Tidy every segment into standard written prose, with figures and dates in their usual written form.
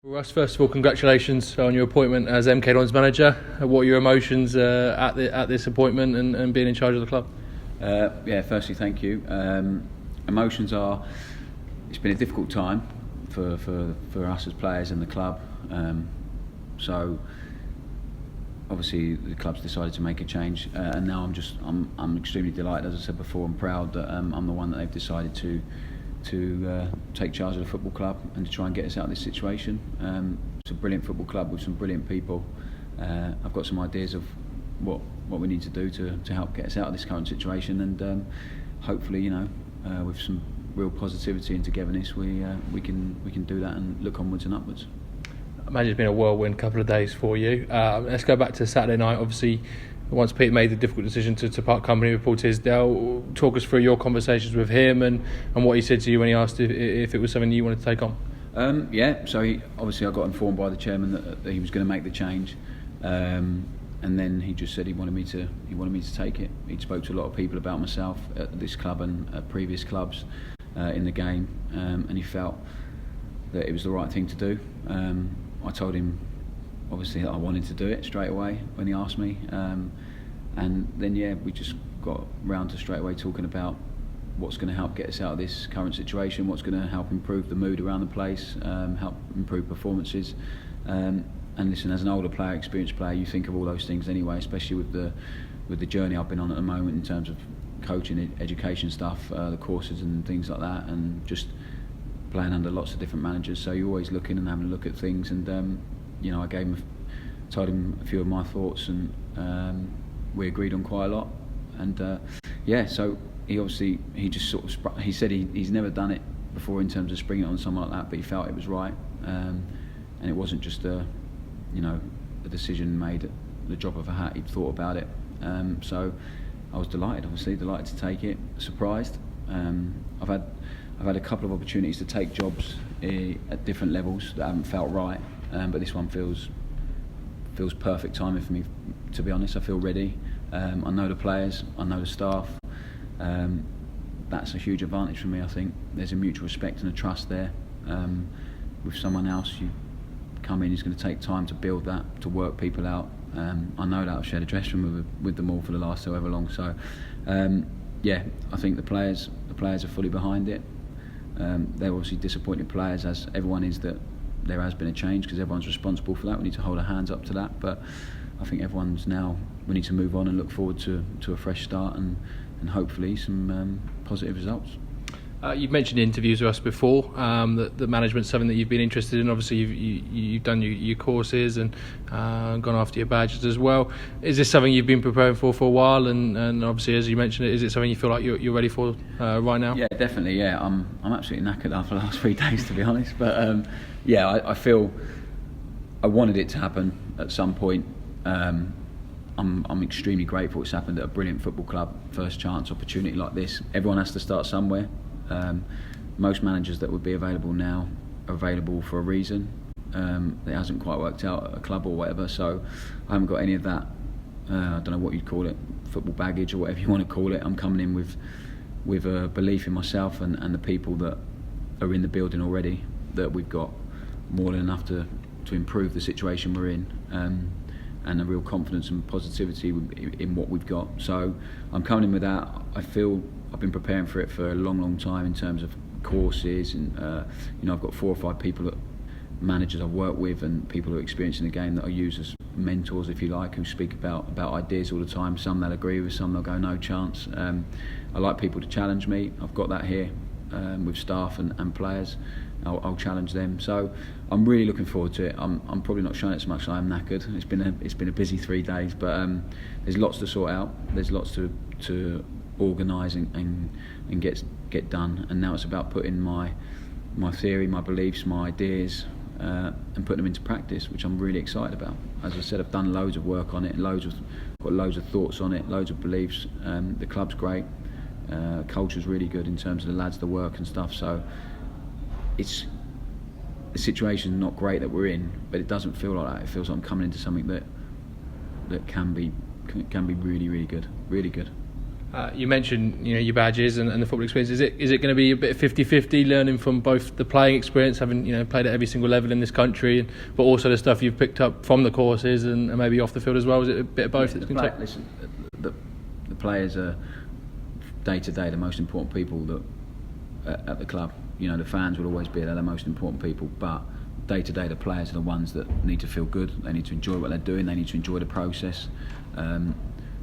Russ, first of all, congratulations on your appointment as MK Dons manager. What are your emotions at this appointment and being in charge of the club? Firstly, thank you. Emotions are, it's been a difficult time for us as players and the club. So obviously the club's decided to make a change, and now I'm extremely delighted. As I said before, I'm proud that I'm the one that they've decided to take charge of the football club and to try and get us out of this situation. It's a brilliant football club with some brilliant people. I've got some ideas of what we need to do to help get us out of this current situation, and hopefully, with some real positivity and togetherness, we can do that and look onwards and upwards. I imagine it's been a whirlwind couple of days for you. Let's go back to Saturday night. Obviously, once Pete made the difficult decision to part company with Paul Tisdale, talk us through your conversations with him and what he said to you when he asked if it was something you wanted to take on. So obviously I got informed by the chairman that he was going to make the change, and then he just said he wanted me to take it. He spoke to a lot of people about myself at this club and at previous clubs in the game, and he felt that it was the right thing to do. I told him obviously that I wanted to do it straight away when he asked me, and then we just got round to straight away talking about what's going to help get us out of this current situation, what's going to help improve the mood around the place, help improve performances, and listen, as an older player, experienced player, you think of all those things anyway, especially with the journey I've been on at the moment in terms of coaching, education stuff, the courses and things like that, and just playing under lots of different managers, so you're always looking and having a look at things, and I told him a few of my thoughts, and we agreed on quite a lot. And so he just sort of he said he's never done it before in terms of springing it on someone like that, but he felt it was right, and it wasn't just a decision made at the drop of a hat. He'd thought about it, so I was delighted to take it. Surprised. I've had a couple of opportunities to take jobs at different levels that haven't felt right. But this one feels perfect timing for me, to be honest. I feel ready. I know the players, I know the staff. That's a huge advantage for me, I think. There's a mutual respect and a trust there. With someone else, you come in, who's going to take time to build that, to work people out. I know that I've shared a dressing room with them all for the last however long. So, I think the players are fully behind it. They're obviously disappointed players, as everyone is, that there has been a change, because everyone's responsible for that. We need to hold our hands up to that, but I think we need to move on and look forward to a fresh start and hopefully some positive results. You've mentioned interviews with us before, that the management's something that you've been interested in. Obviously you've done your courses and gone after your badges as well. Is this something you've been preparing for a while, and obviously, as you mentioned, is it something you feel like you're ready for right now? Yeah, definitely. Yeah, I'm absolutely knackered after the last 3 days, to be honest, but I feel I wanted it to happen at some point. I'm extremely grateful it's happened at a brilliant football club. First chance opportunity like this. Everyone has to start somewhere. Most managers that would be available now are available for a reason. It hasn't quite worked out at a club or whatever, so I haven't got any of that. I don't know what you'd call it, football baggage or whatever you want to call it. I'm coming in with a belief in myself and the people that are in the building already, that we've got more than enough to improve the situation we're in, and a real confidence and positivity in what we've got. So I'm coming in with that. I feel I've been preparing for it for a long time in terms of courses, and I've got 4 or 5 people, managers I've worked with, and people who are experiencing the game that I use as mentors, if you like, who speak about ideas all the time. Some they'll agree with, some they'll go no chance. I like people to challenge me. I've got that here with staff and players. I'll challenge them, so I'm really looking forward to it. I'm probably not showing it so much, so I'm knackered. It's been a busy 3 days, but there's lots to sort out. There's lots to organise and get done, and now it's about putting my theory, my beliefs, my ideas, and putting them into practice, which I'm really excited about. As I said, I've done loads of work on it, got loads of thoughts on it, loads of beliefs. The club's great, culture's really good in terms of the lads, the work and stuff. So the situation's not great that we're in, but it doesn't feel like that. It feels like I'm coming into something that can be really, really good, really good. You mentioned your badges and the football experience. Is it going to be a bit of 50-50, learning from both the playing experience, having played at every single level in this country, but also the stuff you've picked up from the courses and maybe off the field as well? Is it a bit of both that's going to take? Listen, the players are day to day the most important people that at the club. The fans will always be there, the most important people, but day to day the players are the ones that need to feel good. They need to enjoy what they're doing. They need to enjoy the process.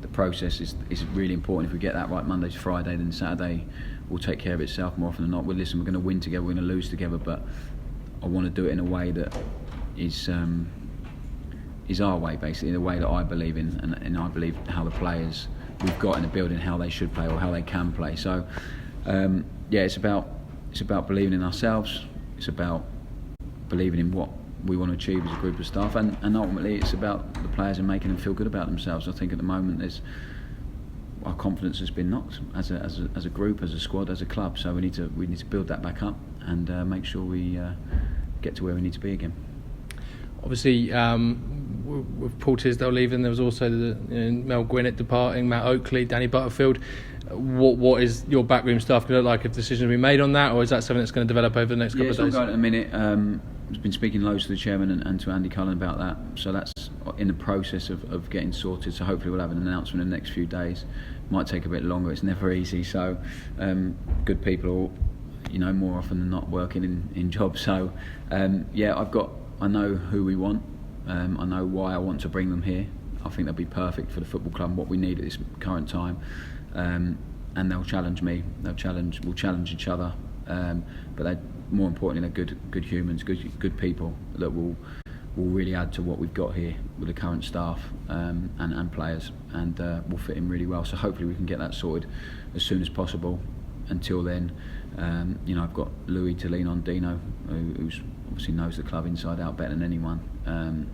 The process is really important. If we get that right Monday to Friday, then Saturday will take care of itself more often than not. We're going to win together, we're going to lose together, but I want to do it in a way that is our way, basically, the way that I believe in, and I believe how the players we've got in the building, how they should play or how they can play. So it's about believing in ourselves. It's about believing in what we want to achieve as a group of staff, and ultimately it's about the players and making them feel good about themselves. I think at the moment our confidence has been knocked as a group, as a squad, as a club. So we need to build that back up and make sure we get to where we need to be again. Obviously, with Paul Tisdale leaving, there was also Mel Gwinnett departing, Matt Oakley, Danny Butterfield. What is your backroom staff going to look like if decisions have been made on that, or is that something that's going to develop over the next couple of days? It's ongoing at the minute. I've been speaking loads to the chairman and to Andy Cullen about that, so that's in the process of getting sorted. So hopefully we'll have an announcement in the next few days. Might take a bit longer, it's never easy. So good people are more often than not working in jobs. So I know who we want. I know why I want to bring them here. I think they'll be perfect for the football club and what we need at this current time. And they'll challenge me. We'll challenge each other. But they, more importantly, they're good humans, good people that will really add to what we've got here with the current staff and players, and will fit in really well. So hopefully we can get that sorted as soon as possible. Until then, I've got Louis to lean on, Dino, who's obviously knows the club inside out better than anyone, and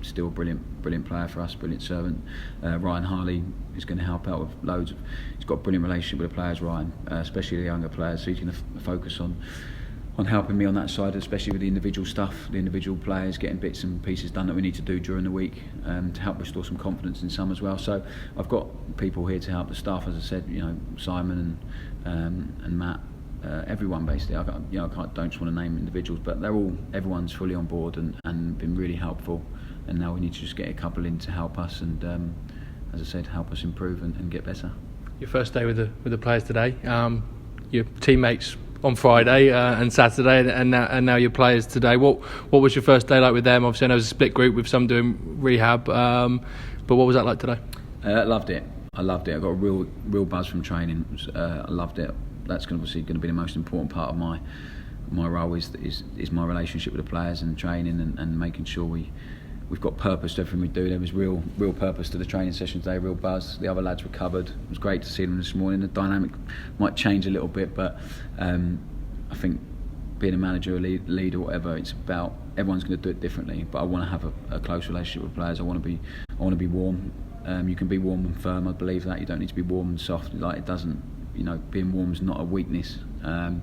still a brilliant player for us, brilliant servant. Ryan Harley is going to help out with loads. He's got a brilliant relationship with the players, Ryan, especially the younger players. So he's going to focus on helping me on that side, especially with the individual stuff, the individual players, getting bits and pieces done that we need to do during the week, to help restore some confidence in some as well. So I've got people here to help the staff, as I said, Simon and Matt, everyone basically. I don't just want to name individuals, but everyone's fully on board and been really helpful. And now we need to just get a couple in to help us and, as I said, help us improve and get better. Your first day with the players today. Your teammates on Friday and Saturday, and now your players today. What was your first day like with them? Obviously, I know it was a split group with some doing rehab, but what was that like today? I loved it. I got a real buzz from training. I loved it. That's obviously going to be the most important part of my role is my relationship with the players and training and making sure we've got purpose to everything we do. There was real purpose to the training session today, real buzz. The other lads recovered. It was great to see them this morning. The dynamic might change a little bit, but I think being a manager, a leader, or whatever, it's about everyone's going to do it differently. But I want to have a close relationship with players. I want to be warm. You can be warm and firm. I believe that you don't need to be warm and soft. Like it doesn't. Being warm is not a weakness. I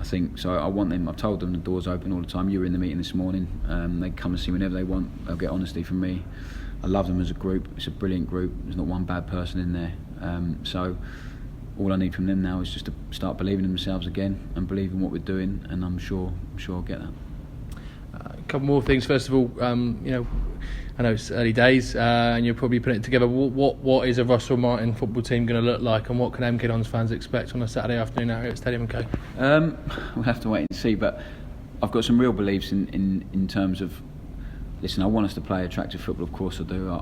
think so. I want them. I've told them the door's open all the time. You were in the meeting this morning. They can come and see whenever they want. They'll get honesty from me. I love them as a group. It's a brilliant group. There's not one bad person in there. So all I need from them now is just to start believing in themselves again and believe in what we're doing. And I'm sure I'll get that. A couple more things. First of all, I know it's early days and you're probably putting it together. What is a Russell Martin football team going to look like, and what can MK Dons fans expect on a Saturday afternoon out here at Stadium MK? We'll have to wait and see, but I've got some real beliefs in terms of, listen, I want us to play attractive football, of course I do. I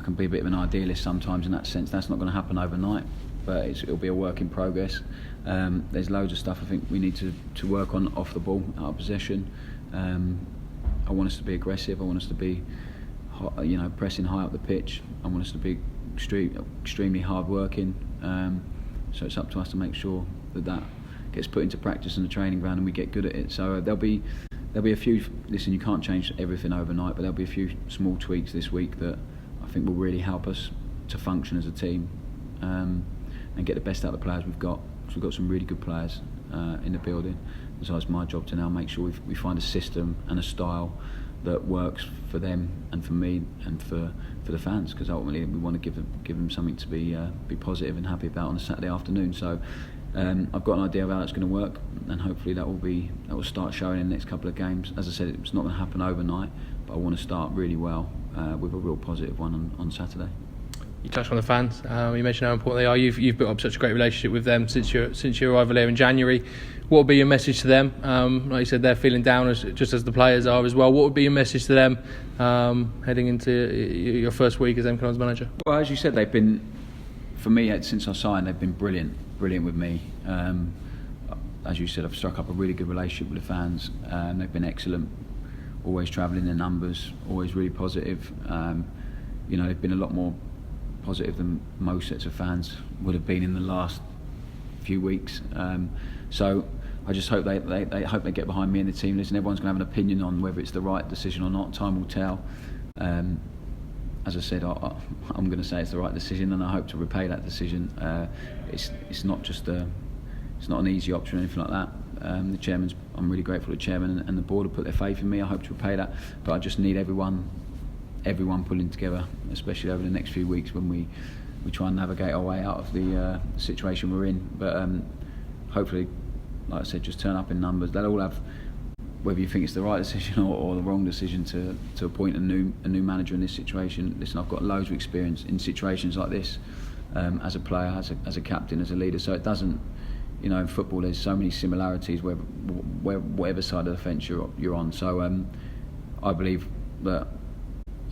can be a bit of an idealist sometimes in that sense. That's not going to happen overnight, but it'll be a work in progress. There's loads of stuff I think we need to work on off the ball, out of possession. I want us to be aggressive. I want us to be, pressing high up the pitch. I want us to be extremely hard working. So it's up to us to make sure that gets put into practice in the training ground and we get good at it. So there'll be a few. Listen, you can't change everything overnight, but there'll be a few small tweaks this week that I think will really help us to function as a team and get the best out of the players we've got. So we've got some really good players in the building. So it's my job to now make sure we find a system and a style that works for them and for me and for the fans, because ultimately we want to give them something to be positive and happy about on a Saturday afternoon. So I've got an idea of how that's going to work, and hopefully that will start showing in the next couple of games. As I said, it's not going to happen overnight, but I want to start really well with a real positive one on Saturday. You touched on the fans. You mentioned how important they are. You've built up such a great relationship with them since your arrival here in January. What would be your message to them? Like you said, they're feeling down just as the players are as well. What would be your message to them heading into your first week as MCon's manager? Well, as you said, they've been, for me, since I signed, they've been brilliant with me. As you said, I've struck up a really good relationship with the fans. They've been excellent, always travelling their numbers, always really positive. They've been a lot more positive than most sets of fans would have been in the last few weeks. So I just hope they hope they get behind me and the team. Listen, everyone's going to have an opinion on whether it's the right decision or not. Time will tell. As I said, I'm going to say it's the right decision, and I hope to repay that decision. It's not just it's not an easy option or anything like that. The chairman's, I'm really grateful to the chairman and the board have put their faith in me. I hope to repay that, but I just need everyone pulling together, especially over the next few weeks when we try and navigate our way out of the situation we're in. But hopefully, like I said, just turn up in numbers. They'll all have, whether you think it's the right decision or the wrong decision to appoint a new manager in this situation. Listen, I've got loads of experience in situations like this as a player, as a captain, as a leader. So it doesn't, in football there's so many similarities where whatever side of the fence you're on. So I believe that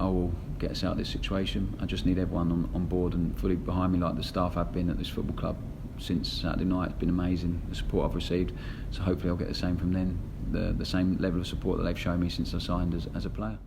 I will get us out of this situation. I just need everyone on board and fully behind me, like the staff have been at this football club since Saturday night. It's been amazing, the support I've received. So hopefully I'll get the same from them, the same level of support that they've shown me since I signed as a player.